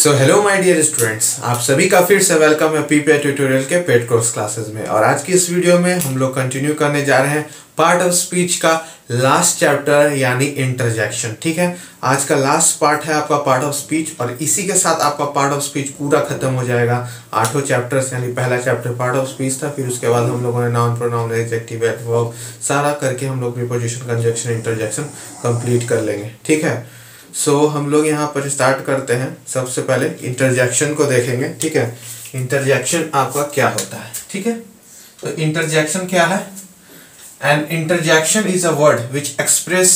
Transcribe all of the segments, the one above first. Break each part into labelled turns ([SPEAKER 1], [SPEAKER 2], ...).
[SPEAKER 1] So hello my dear students, आप सभी का फिर से वेलकम है पीपीआई ट्यूटोरियल के पेड कोर्स क्लासेस में। और आज की इस वीडियो में हम लोग कंटिन्यू करने जा रहे हैं पार्ट ऑफ स्पीच का लास्ट चैप्टर यानी इंटरजेक्शन। ठीक है, आज का लास्ट पार्ट है आपका पार्ट ऑफ स्पीच और इसी के साथ आपका पार्ट ऑफ स्पीच पूरा खत्म हो जाएगा। 8 चैप्टर्स यानी पहला चैप्टर पार्ट ऑफ स्पीच था, फिर उसके बाद हम लोगों ने नाउन प्रोनाउन एडजेक्टिव एडवर्ब सारा करके हम लोग प्रीपोजिशन कंजंक्शन इंटरजेक्शन कंप्लीट कर लेंगे। ठीक है, सो हम लोग यहाँ पर स्टार्ट करते हैं। सबसे पहले इंटरजेक्शन को देखेंगे। ठीक है, इंटरजेक्शन आपका क्या होता है। ठीक है, तो इंटरजेक्शन क्या है? An interjection is a word which express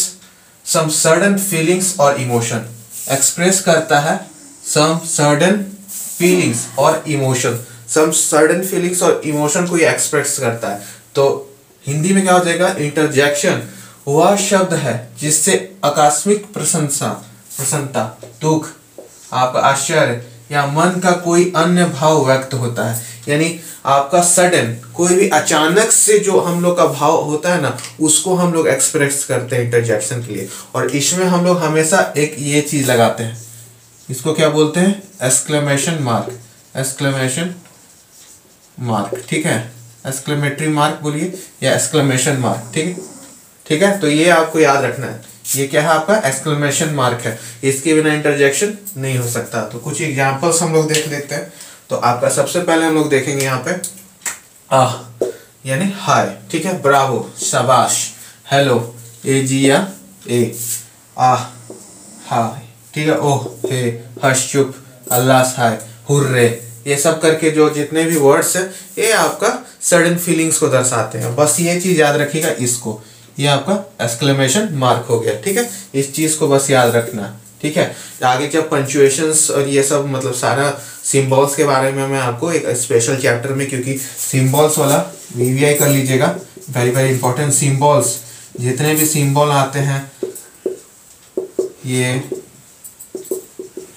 [SPEAKER 1] some certain feelings और इमोशन। एक्सप्रेस करता है सम सर्टेन फीलिंग्स और इमोशन। सम सर्टेन फीलिंग्स और इमोशन को ये एक्सप्रेस करता है। तो हिंदी में क्या हो जाएगा? इंटरजेक्शन वह शब्द है जिससे आकस्मिक प्रसन्नता, दुख, आपका आश्चर्य या मन का कोई अन्य भाव व्यक्त होता है। यानी आपका सडन कोई भी अचानक से जो हम लोग का भाव होता है ना, उसको हम लोग एक्सप्रेस करते हैं इंटरजेक्शन के लिए। और इसमें हम लोग हमेशा एक ये चीज लगाते हैं, इसको क्या बोलते हैं? Exclamation mark. एक्सक्लेमेशन मार्क, ठीक है, एक्सक्लेमेटरी मार्क बोलिए या एक्सक्लेमेशन मार्क। ठीक है, ठीक है, तो ये आपको याद रखना है। ये क्या है? आपका एक्सक्लेमेशन मार्क है। इसके बिना इंटरजेक्शन नहीं हो सकता। तो कुछ एग्जांपल्स हम लोग देख लेते हैं। तो आपका सबसे पहले हम लोग देखेंगे यहाँ पे आह यानी हाय। ठीक है, ब्रावो, शाबाश, हेलो, एजिया ए, आह, हाय। ठीक है, ओह, हे, हश, चुप, अल्लाह हाय, हुर्रे, ये सब करके जो जितने भी वर्ड्स है ये आपका सडन फीलिंग्स को दर्शाते हैं। बस ये चीज याद रखिएगा, इसको ये आपका एक्सक्लेमेशन मार्क हो गया। ठीक है, इस चीज को बस याद रखना। ठीक है, आगे जब पंक्चुएशंस और ये सब मतलब सारा सिंबल्स के बारे में मैं आपको एक स्पेशल चैप्टर में, क्योंकि सिंबल्स वाला वीवीआई कर लीजिएगा, वेरी वेरी इंपॉर्टेंट। सिंबल्स जितने भी सिंबल आते हैं, ये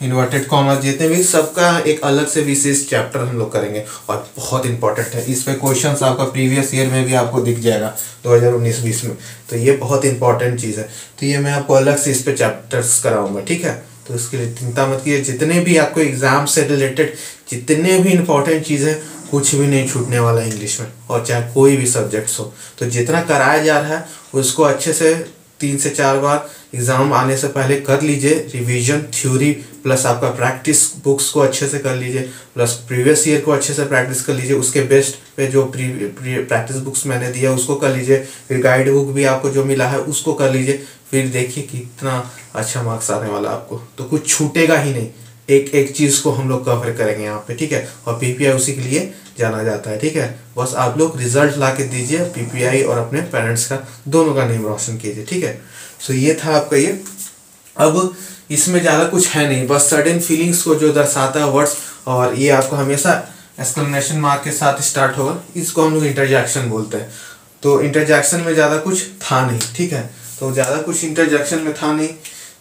[SPEAKER 1] इन्वर्टेड कॉमा जितने भी, सबका एक अलग से विशेष चैप्टर हम लोग करेंगे और बहुत इंपॉर्टेंट है। इस पे क्वेश्चंस आपका प्रीवियस ईयर में भी आपको दिख जाएगा 2019-20 में। तो ये बहुत इंपॉर्टेंट चीज़ है। तो ये मैं आपको अलग से इस पे चैप्टर्स कराऊंगा। ठीक है, तो इसके लिए चिंता मत कीजिए। जितने भी आपको एग्जाम से रिलेटेड जितने भी इंपॉर्टेंट चीज़ें, कुछ भी नहीं छूटने वाला इंग्लिश में, और चाहे कोई भी सब्जेक्ट्स हो। तो जितना कराया जा रहा है उसको अच्छे से 3 से 4 बार एग्जाम आने से पहले कर लीजिए रिवीजन। थ्योरी प्लस आपका प्रैक्टिस बुक्स को अच्छे से कर लीजिए, प्लस प्रीवियस ईयर को अच्छे से प्रैक्टिस कर लीजिए। उसके बेस्ट पे जो प्रैक्टिस बुक्स मैंने दिया उसको कर लीजिए। फिर गाइड बुक भी आपको जो मिला है उसको कर लीजिए। फिर देखिए कितना अच्छा मार्क्स आने वाला आपको। तो कुछ छूटेगा ही नहीं, एक एक चीज़ को हम लोग कवर करेंगे यहाँ पे। ठीक है, और पीपीआई उसी के लिए जाना जाता है। ठीक है, बस आप लोग रिजल्ट ला के दीजिए, पीपीआई और अपने पेरेंट्स का दोनों का नाम रोशन कीजिए। ठीक है, सो ये था आपका ये। अब इसमें ज़्यादा कुछ है नहीं, बस सर्टेन फीलिंग्स को जो दर्शाता है वर्ड्स, और ये आपको हमेशा एक्सक्लेमेशन मार्क के साथ स्टार्ट होगा। इसको हम लोग इंटरजेक्शन बोलते हैं। तो इंटरजेक्शन में ज़्यादा कुछ था नहीं। ठीक है, तो ज़्यादा कुछ इंटरजेक्शन में था नहीं,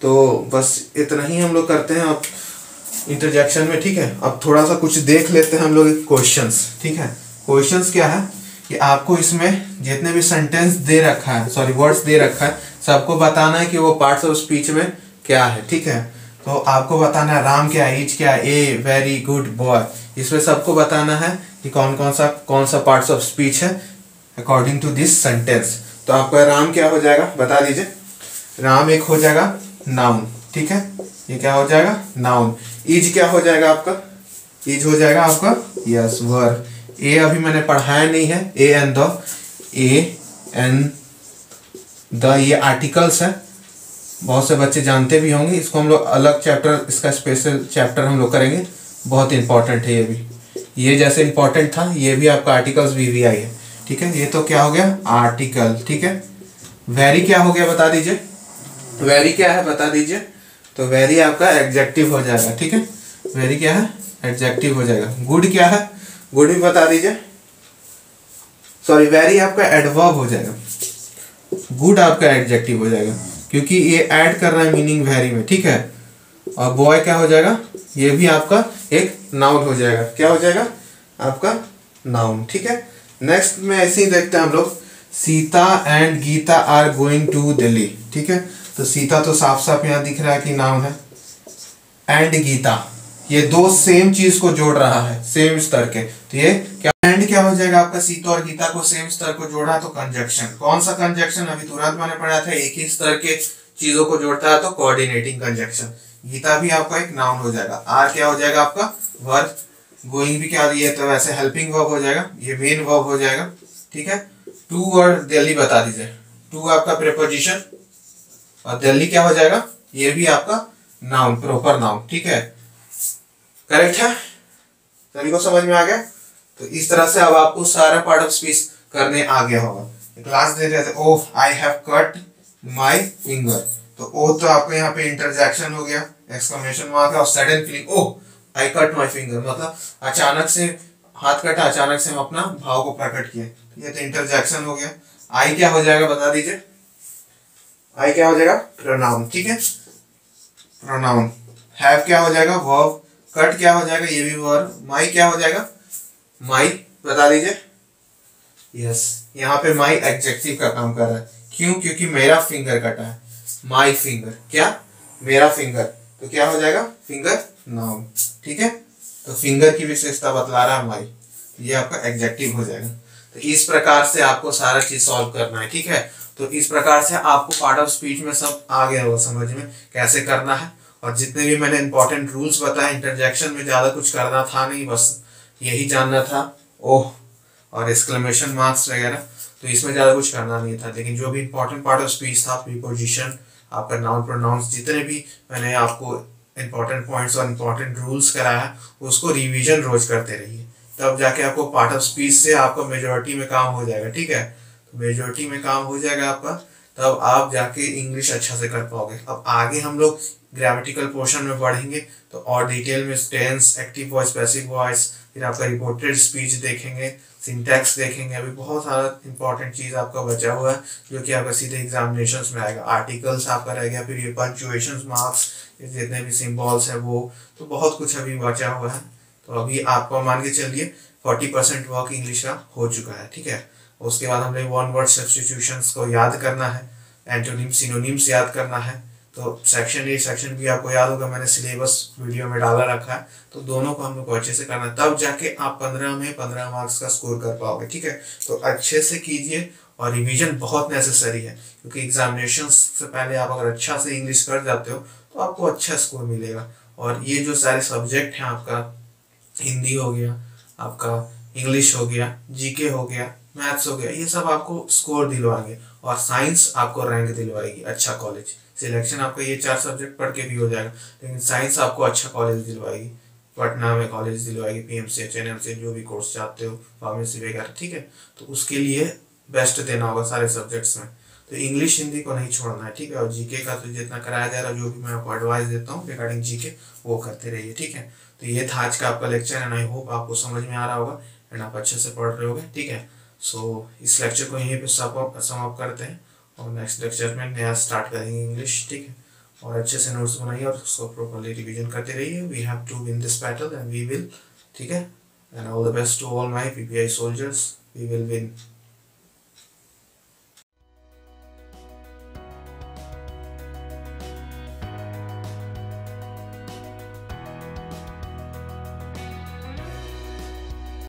[SPEAKER 1] तो बस इतना ही हम लोग करते हैं अब इंटरजेक्शन में। ठीक है, अब थोड़ा सा कुछ देख लेते हैं हम लोग क्वेश्चंस। ठीक है, क्वेश्चंस क्या है कि आपको इसमें जितने भी सेंटेंस दे रखा है, सॉरी वर्ड्स दे रखा है, सबको बताना है कि वो पार्ट्स ऑफ स्पीच में क्या है। ठीक है, तो आपको बताना है राम क्या है, ईच क्या है, ए, वेरी, गुड, बॉय। इसमें सबको बताना है कि कौन सा पार्ट्स ऑफ स्पीच है अकॉर्डिंग टू दिस सेंटेंस। तो आपका राम क्या हो जाएगा बता दीजिए। राम एक हो जाएगा नाउन। ठीक है, ये क्या हो जाएगा? नाउन। ईज क्या हो जाएगा आपका? ईज हो जाएगा आपका यस वर्ब। ए अभी मैंने पढ़ाया नहीं है, A and the, A and the ये आर्टिकल्स है, बहुत से बच्चे जानते भी होंगे। इसको हम लोग अलग चैप्टर, इसका स्पेशल चैप्टर हम लोग करेंगे। बहुत इंपॉर्टेंट है ये भी, ये जैसे इंपॉर्टेंट था ये भी आपका आर्टिकल्स वीवीआई है। ठीक है, ये तो क्या हो गया? आर्टिकल। ठीक है, वेरी क्या हो गया बता दीजिए। वेरी क्या है बता दीजिए। तो वेरी आपका एडजेक्टिव हो जाएगा। ठीक है, वेरी क्या है? एडजेक्टिव हो जाएगा। गुड क्या है? गुड भी बता दीजिए। सॉरी, वेरी आपका एडवर्ब हो जाएगा, गुड आपका एडजेक्टिव हो जाएगा, क्योंकि ये ऐड कर रहा है मीनिंग वेरी में। ठीक है, और बॉय क्या हो जाएगा? ये भी आपका एक नाउन हो जाएगा। क्या हो जाएगा? आपका नाउन। ठीक है, नेक्स्ट में ऐसे ही देखते हैं हम लोग। Sita and Gita are going to Delhi. ठीक है, तो सीता तो साफ साफ यहाँ दिख रहा है कि नाउन है, एंड गीता ये दो सेम चीज को जोड़ रहा है, सेम स्तर के, तो ये क्या एंड क्या हो जाएगा आपका, सीता और गीता को सेम स्तर को जोड़ा तो कंजक्शन। कौन सा कंजक्शन, अभी तुरंत मैंने पढ़ा था, एक ही स्तर के चीजों को जोड़ता है तो कोऑर्डिनेटिंग कंजक्शन। गीता भी आपका एक नाउन हो जाएगा। आर क्या हो जाएगा आपका, वर्ब। गोइंग भी क्या दिया, तो वैसे हेल्पिंग वर्ब हो जाएगा, ये मेन वर्ब हो जाएगा, ठीक है। टू और दिल्ली बता दीजिए, टू आपका प्रीपोजिशन और दिल्ली क्या हो जाएगा, ये भी आपका नाउन, प्रॉपर नाउन, ठीक है, करेक्ट है, सभी को समझ में आ गया। तो इस तरह से अब आपको सारा पार्ट ऑफ स्पीच करने आ गया होगा। क्लास दे रहे थे, oh I have cut my finger, तो ओ तो आपको यहाँ पे इंटरजेक्शन हो गया, एक्सक्लेमेशन मार्क और sudden feeling, oh I cut my finger, मतलब अचानक से हाथ कटा, अचानक से हम अपना भाव को प्रकट किए, ये तो इंटरजेक्शन हो गया। आई क्या हो जाएगा बता दीजिए, आई क्या हो जाएगा, प्रोनाउन, ठीक है, प्रोनाउन। हैव क्या हो जाएगा, वर्ब। कट क्या हो जाएगा, ये भी वर्ब। माई क्या हो जाएगा, माई बता दीजिए, यस, यहाँ पे माई एडजेक्टिव का काम कर रहा है, क्यों, क्योंकि मेरा फिंगर कटा है, माई फिंगर, क्या, मेरा फिंगर, तो क्या हो जाएगा, फिंगर नाउन, ठीक है। तो फिंगर की विशेषता बतला रहा है माई, ये आपका एडजेक्टिव हो जाएगा। तो इस प्रकार से आपको सारा चीज सॉल्व करना है, ठीक है। तो इस प्रकार से आपको पार्ट ऑफ स्पीच में सब आ गया होगा समझ में कैसे करना है। और जितने भी मैंने इंपॉर्टेंट रूल्स बताए, इंटरजेक्शन में ज्यादा कुछ करना था नहीं, बस यही जानना था, ओह और एक्सक्लेमेशन मार्क्स वगैरह, तो इसमें ज्यादा कुछ करना नहीं था। लेकिन जो भी इंपॉर्टेंट पार्ट ऑफ स्पीच था, प्रीपोजिशन, आपका नाउन प्रोनाउंस, जितने भी मैंने आपको इंपॉर्टेंट पॉइंट्स और इंपॉर्टेंट रूल्स कराया है, उसको रिवीजन रोज करते रहिए, तब जाके आपको पार्ट ऑफ स्पीच से आपको मेजोरिटी में काम हो जाएगा, ठीक है। तो मेजोरिटी में काम हो जाएगा आपका, तब आप जाके इंग्लिश अच्छा से कर पाओगे। अब आगे हम लोग ग्रामेटिकल पोर्शन में बढ़ेंगे तो और डिटेल में tense, active voice, passive voice, फिर आपका रिपोर्टेड स्पीच देखेंगे, सिंटैक्स देखेंगे। अभी बहुत सारा इंपॉर्टेंट चीज आपका बचा हुआ है जो कि आपका सीधे एग्जामिनेशंस में आएगा। आर्टिकल्स आपका रह गया, फिर ये पंक्चुएशंस मार्क्स, जितने भी सिंबल्स है वो, तो बहुत कुछ अभी बचा हुआ है। तो अभी आपको मान के चलिए 40% वर्क इंग्लिश का हो चुका है, ठीक है। उसके बाद हमें वन वर्ड सब्स्टिट्यूशंस को याद करना है, एंटोनिम सिनोनिम्स याद करना है। तो सेक्शन ए सेक्शन बी आपको याद होगा, मैंने सिलेबस वीडियो में डाला रखा है, तो दोनों को हम लोग को अच्छे से करना है, तब जाके आप 15 में 15 मार्क्स का स्कोर कर पाओगे, ठीक है। तो अच्छे से कीजिए और रिवीजन बहुत नेसेसरी है, क्योंकि एग्जामिनेशन से पहले आप अगर अच्छा से इंग्लिश कर जाते हो तो आपको अच्छा स्कोर मिलेगा। और ये जो सारे सब्जेक्ट हैं, आपका हिंदी हो गया, आपका इंग्लिश हो गया, जीके हो गया, मैथ्स हो गया, ये सब आपको स्कोर दिलवाएंगे। और साइंस आपको रैंक दिलवाएगी, अच्छा कॉलेज सिलेक्शन आपका ये 4 सब्जेक्ट पढ़ के भी हो जाएगा, लेकिन साइंस आपको अच्छा कॉलेज दिलवाएगी, पटना में कॉलेज दिलवाएगी, पीएमसीएच, एनएमसीएच, जो भी कोर्स चाहते हो, फार्मेसी वगैरह, ठीक है। तो उसके लिए बेस्ट देना होगा सारे सब्जेक्ट्स में। तो इंग्लिश हिंदी को नहीं छोड़ना है, ठीक है। और जीके का तो जितना कराया जा रहा है, जो भी मैं आपको एडवाइस देता हूँ रिगार्डिंग जीके, वो करते रहिए, ठीक है। तो ये था आज का आपका लेक्चर एंड आई होप आपको समझ में आ रहा होगा एंड आप अच्छे से पढ़ रहे होगे, ठीक है। सो इस लेक्चर को यहीं पे सम अप करते हैं और नेक्स्ट लेक्चर में नया स्टार्ट करेंगे इंग्लिश, ठीक है। और अच्छे से नोट्स बनाइए और उसको प्रॉपर्ली रिवीजन करते रहिए। We have to win this battle and we will, ठीक है। And all the best to all my PPI soldiers, we will win.